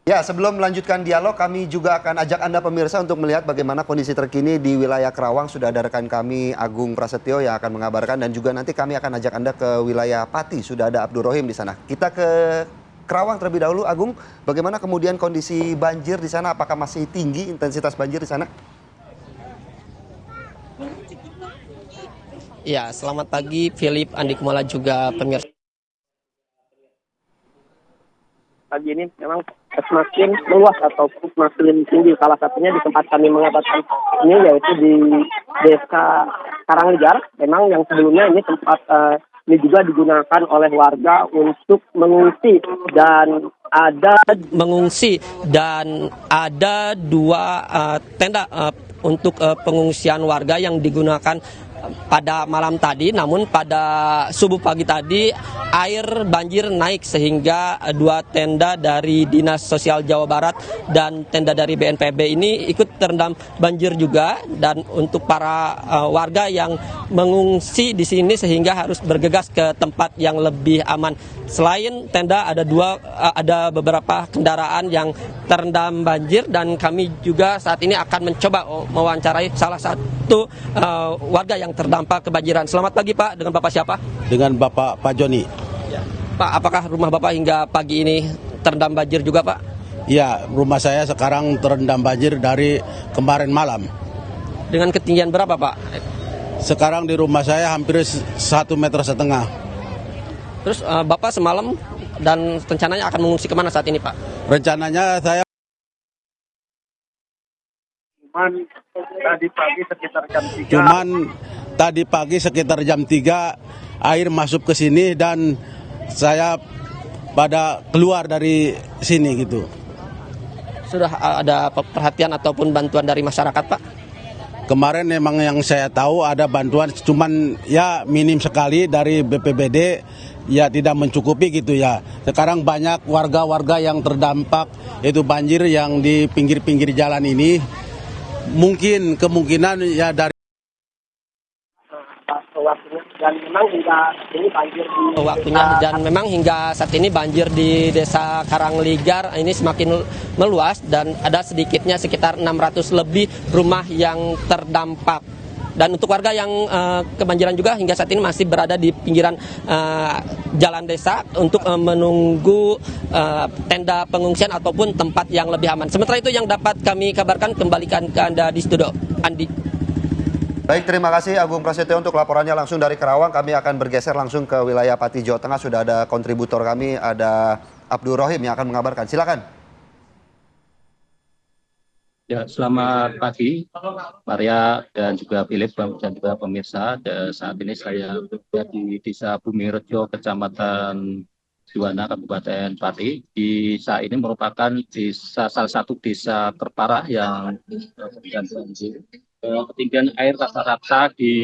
Ya, sebelum melanjutkan dialog, kami juga akan ajak Anda pemirsa untuk melihat bagaimana kondisi terkini di wilayah Kerawang. Sudah ada rekan kami Agung Prasetyo yang akan mengabarkan dan juga nanti kami akan ajak Anda ke wilayah Pati. Sudah ada Abdul Rohim di sana. Kita ke Kerawang terlebih dahulu, Agung. Bagaimana kemudian kondisi banjir di sana? Apakah masih tinggi intensitas banjir di sana? Ya, selamat pagi Philip, Andi Kumala juga pemirsa. Pagi ini memang semakin meluas atau semakin tinggi. Salah satunya di tempat kami mengabarkan ini yaitu di Desa Karangligar. Memang yang sebelumnya ini tempat ini juga digunakan oleh warga untuk mengungsi Dan ada dua tenda untuk pengungsian warga yang digunakan pada malam tadi, namun pada subuh pagi tadi air banjir naik sehingga dua tenda dari Dinas Sosial Jawa Barat dan tenda dari BNPB ini ikut terendam banjir juga, dan untuk para warga yang mengungsi di sini sehingga harus bergegas ke tempat yang lebih aman. Selain tenda ada beberapa kendaraan yang terendam banjir, dan kami juga saat ini akan mencoba mewawancarai salah satu warga yang terdampak kebanjiran. Selamat pagi Pak, dengan Bapak siapa? Dengan Bapak Pak Joni. Pak, apakah rumah Bapak hingga pagi ini terendam banjir juga Pak? Ya, rumah saya sekarang terendam banjir dari kemarin malam. Dengan ketinggian berapa Pak? Sekarang di rumah saya hampir 1,5 meter. Terus Bapak semalam dan rencananya akan mengungsi kemana saat ini Pak? Rencananya saya cuman tadi pagi sekitar jam 3 air masuk ke sini dan saya pada keluar dari sini gitu. Sudah ada perhatian ataupun bantuan dari masyarakat Pak? Kemarin memang yang saya tahu ada bantuan, cuman ya minim sekali dari BPBD, ya tidak mencukupi gitu ya. Sekarang banyak warga-warga yang terdampak itu banjir yang di pinggir-pinggir jalan ini. Mungkin kemungkinan ya dari Waktunya, dan memang hingga saat ini banjir di Desa Karangligar ini semakin meluas dan ada sedikitnya sekitar 600 lebih rumah yang terdampak. Dan untuk warga yang kebanjiran juga hingga saat ini masih berada di pinggiran jalan desa untuk menunggu tenda pengungsian ataupun tempat yang lebih aman. Sementara itu yang dapat kami kabarkan, kembalikan ke Anda di studio, Andi. Baik, terima kasih Agung Prasetyo untuk laporannya langsung dari Kerawang. Kami akan bergeser langsung ke wilayah Pati, Jawa Tengah. Sudah ada kontributor kami, ada Abdul Rohim yang akan mengabarkan. Silakan. Ya, selamat pagi, Maria dan juga Philip dan juga pemirsa. Dan saat ini saya berada di Desa Bumirejo, Kecamatan Juwana, Kabupaten Pati. Desa ini merupakan salah satu desa terparah yang terendam banjir. Ketinggian air rata-rata di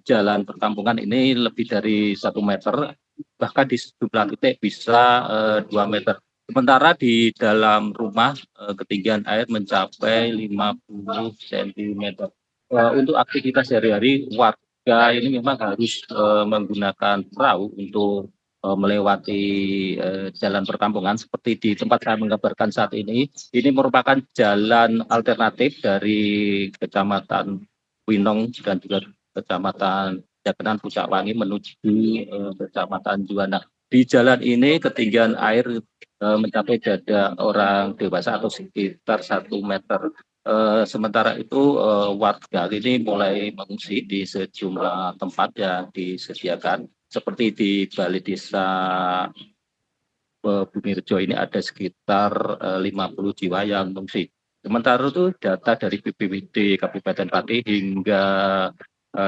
jalan perkampungan ini lebih dari 1 meter, bahkan di sejumlah titik bisa 2 meter. Sementara di dalam rumah ketinggian air mencapai 50 cm. Untuk aktivitas sehari-hari warga ini memang harus menggunakan perahu untuk melewati jalan perkampungan seperti di tempat saya mengabarkan saat ini. Ini merupakan jalan alternatif dari Kecamatan Winong dan juga Kecamatan Jakenan Pucak Wangi menuju Kecamatan Juwana. Di jalan ini ketinggian air mencapai dada orang dewasa atau sekitar 1 meter. Sementara itu warga ini mulai mengungsi di sejumlah tempat yang disediakan, seperti di Balai Desa Bumirejo ini ada sekitar 50 jiwa yang mengungsi. Sementara itu data dari BPBD Kabupaten Pati hingga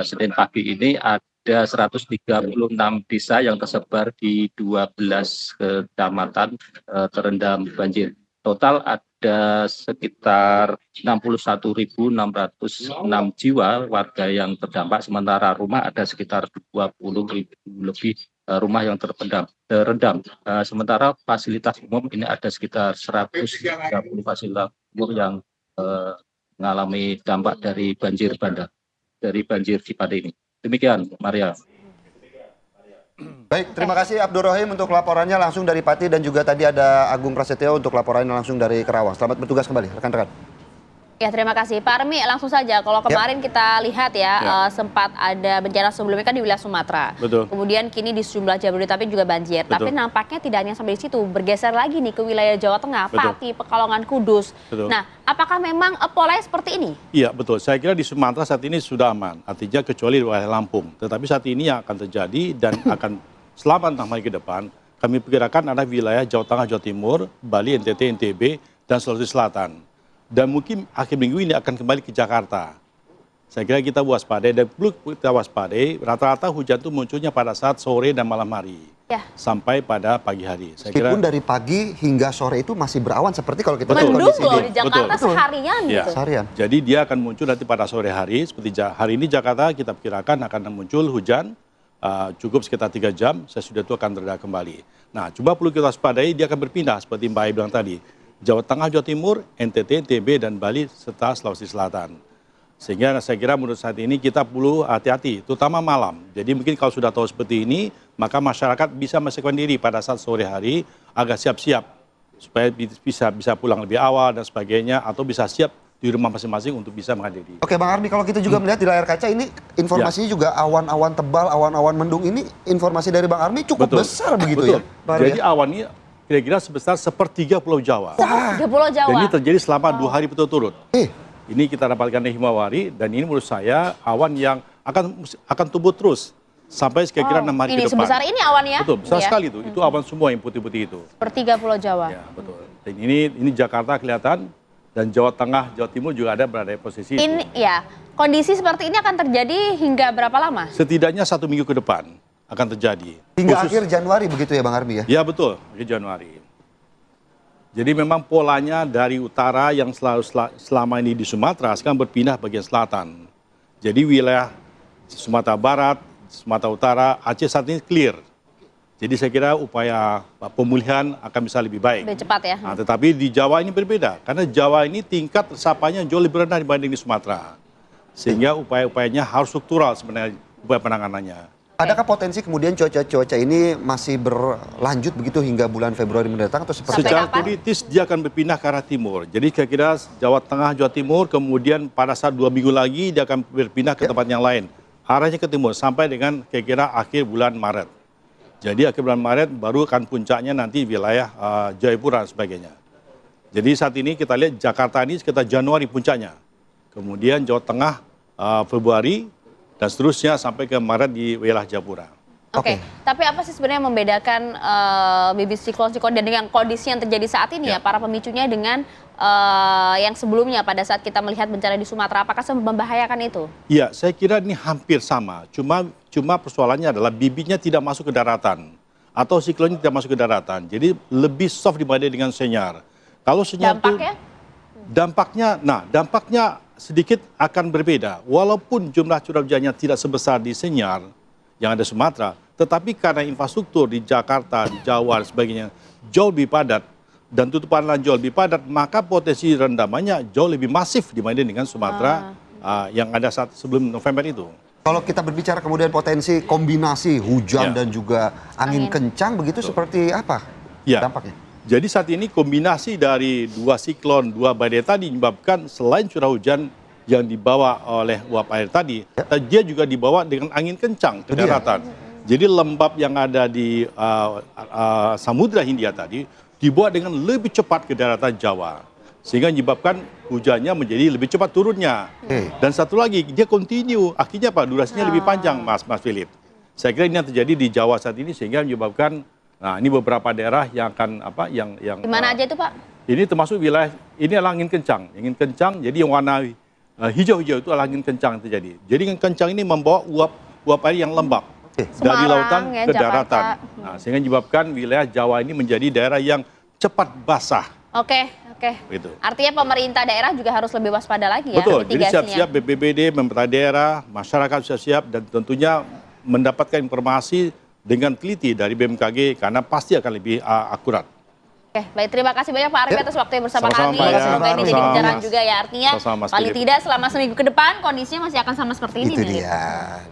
Senin pagi ini ada 136 desa yang tersebar di 12 kecamatan terendam banjir. Total ada sekitar 61.606 jiwa warga yang terdampak, sementara rumah ada sekitar 20.000 lebih rumah yang terendam. Sementara fasilitas umum ini ada sekitar 130 fasilitas umum yang mengalami dampak dari banjir bandang, dari banjir Cipade ini. Demikian, Maria. Baik, terima kasih Abdur Rohim untuk laporannya langsung dari Pati dan juga tadi ada Agung Prasetyo untuk laporannya langsung dari Kerawang. Selamat bertugas kembali, rekan-rekan. Ya, terima kasih. Pak Armi, langsung saja. Kalau kemarin kita lihat sempat ada bencana sebelumnya kan di wilayah Sumatera. Betul. Kemudian kini di sejumlah Jabodetabek juga banjir. Betul. Tapi nampaknya tidak hanya sampai di situ, bergeser lagi nih ke wilayah Jawa Tengah, Betul. Pati, Pekalongan, Kudus. Betul. Nah, apakah memang polanya seperti ini? Iya, betul. Saya kira di Sumatera saat ini sudah aman. Artinya kecuali di wilayah Lampung. Tetapi saat ini yang akan terjadi dan akan selama 6 hari ke depan, kami perkirakan ada wilayah Jawa Tengah, Jawa Timur, Bali, NTT, NTB, dan Sulawesi Selatan. Dan mungkin akhir minggu ini akan kembali ke Jakarta. Saya kira kita waspadai dan perlu kita waspadai. Rata-rata hujan itu munculnya pada saat sore dan malam hari. Ya. Sampai pada pagi hari. Saya kira Meskipun dari pagi hingga sore itu masih berawan seperti kalau kita Betul. lihat Mendung kondisi loh di Jakarta Betul. seharian Iya. gitu. Seharian. Jadi dia akan muncul nanti pada sore hari. Seperti hari ini Jakarta kita perkirakan akan muncul hujan cukup sekitar 3 jam. Sesudah itu akan reda kembali. Nah, coba perlu kita waspadai dia akan berpindah seperti Mbak Ai bilang tadi. Jawa Tengah, Jawa Timur, NTT, NTB, dan Bali serta Sulawesi Selatan. Sehingga saya kira menurut saat ini kita perlu hati-hati, terutama malam. Jadi mungkin kalau sudah tahu seperti ini, maka masyarakat bisa mempersiapkan diri pada saat sore hari agar siap-siap supaya bisa pulang lebih awal dan sebagainya, atau bisa siap di rumah masing-masing untuk bisa menghadiri. Oke Bang Armi, kalau kita juga melihat di layar kaca ini informasinya juga awan-awan tebal, awan-awan mendung ini informasi dari Bang Armi cukup Betul. besar begitu Betul. ya? Bang Armi, Jadi awan ini kira-kira sebesar sepertiga Pulau Jawa. Di Pulau Jawa. Dan ini terjadi selama 2 hari berturut-turut. Eh, Ini kita dapatkan dari Himawari, dan ini menurut saya awan yang akan tumbuh terus sampai kira-kira 6 hari ini ke depan. sebesar ini awannya? Betul, besar Ya. sekali itu. Itu awan semua yang putih-putih itu. Sepertiga Pulau Jawa. Ya, betul. Dan ini Jakarta kelihatan, dan Jawa Tengah, Jawa Timur juga ada berada di posisi itu. Ini ya, kondisi seperti ini akan terjadi hingga berapa lama? Setidaknya 1 minggu ke depan akan terjadi. hingga Khusus- akhir Januari begitu ya Bang Armi ya? Ya betul, akhir Januari. Jadi memang polanya dari utara yang selama ini di Sumatera sekarang berpindah bagian selatan. Jadi wilayah Sumatera Barat, Sumatera Utara, Aceh saat ini clear. Jadi saya kira upaya pemulihan akan bisa lebih baik. Lebih cepat ya. Nah, tetapi di Jawa ini berbeda, karena Jawa ini tingkat resapanya jauh lebih rendah dibanding di Sumatera. Sehingga upaya-upayanya harus struktural sebenarnya upaya penanganannya. Adakah potensi kemudian cuaca ini masih berlanjut begitu hingga bulan Februari mendatang atau seperti Sampai Secara kapan? politis dia akan berpindah ke arah timur. Jadi kira-kira Jawa Tengah, Jawa Timur, kemudian pada saat 2 minggu lagi dia akan berpindah ke tempat yang lain. Arahnya ke timur sampai dengan kira-kira akhir bulan Maret. Jadi akhir bulan Maret baru akan puncaknya nanti wilayah Jayapura dan sebagainya. Jadi saat ini kita lihat Jakarta ini sekitar Januari puncaknya. Kemudian Jawa Tengah Februari, dan seterusnya sampai ke Maret di wilayah Jayapura. Oke, tapi apa sih sebenarnya yang membedakan bibit siklon dan dengan kondisi yang terjadi saat ini ya, para pemicunya dengan yang sebelumnya pada saat kita melihat bencana di Sumatera, apakah membahayakan itu? Iya, saya kira ini hampir sama. Cuma persoalannya adalah bibitnya tidak masuk ke daratan atau siklonnya tidak masuk ke daratan. Jadi lebih soft dibanding dengan senyar. Kalau senyar dampaknya sedikit akan berbeda. Walaupun jumlah curah hujannya tidak sebesar di senyar yang ada Sumatera, tetapi karena infrastruktur di Jakarta, di Jawa dan sebagainya jauh lebih padat dan tutupan lahan jauh lebih padat, maka potensi rendamannya jauh lebih masif dibanding dengan Sumatera yang ada saat sebelum November itu. Kalau kita berbicara kemudian potensi kombinasi hujan dan juga angin kencang begitu seperti apa dampaknya? Jadi saat ini kombinasi dari 2 siklon, 2 badai tadi menyebabkan selain curah hujan yang dibawa oleh uap air tadi, dia juga dibawa dengan angin kencang ke daratan. Jadi lembab yang ada di Samudra Hindia tadi dibawa dengan lebih cepat ke daratan Jawa. Sehingga menyebabkan hujannya menjadi lebih cepat turunnya. Dan satu lagi, dia continue. Akhirnya apa? Durasinya lebih panjang, Mas Philip. Saya kira ini yang terjadi di Jawa saat ini sehingga menyebabkan, nah ini beberapa daerah yang akan yang di mana aja itu Pak? Ini termasuk wilayah, ini adalah angin kencang, jadi yang warna hijau-hijau itu adalah angin kencang yang terjadi. Jadi angin kencang ini membawa uap air yang lembab dari lautan ke daratan. Nah, sehingga menyebabkan wilayah Jawa ini menjadi daerah yang cepat basah. Oke. Gitu. Artinya pemerintah daerah juga harus lebih waspada lagi ya. Betul, jadi mitigasinya. siap-siap BPBD, pemerintah daerah, masyarakat siap-siap, dan tentunya mendapatkan informasi dengan teliti dari BMKG karena pasti akan lebih akurat. Oke, baik, terima kasih banyak Pak Arif atas waktunya bersama Sama-sama, kami. Pak, ya. Semoga ini jadi Sama-sama, pelajaran Mas. juga ya. Artinya Sama-sama, Mas paling Philip. tidak selama seminggu ke depan kondisinya masih akan sama seperti ini. Itu nih. dia.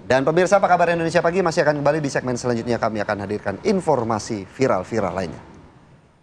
Dan pemirsa, apa kabar Indonesia Pagi masih akan kembali di segmen selanjutnya. Kami akan hadirkan informasi viral-viral lainnya.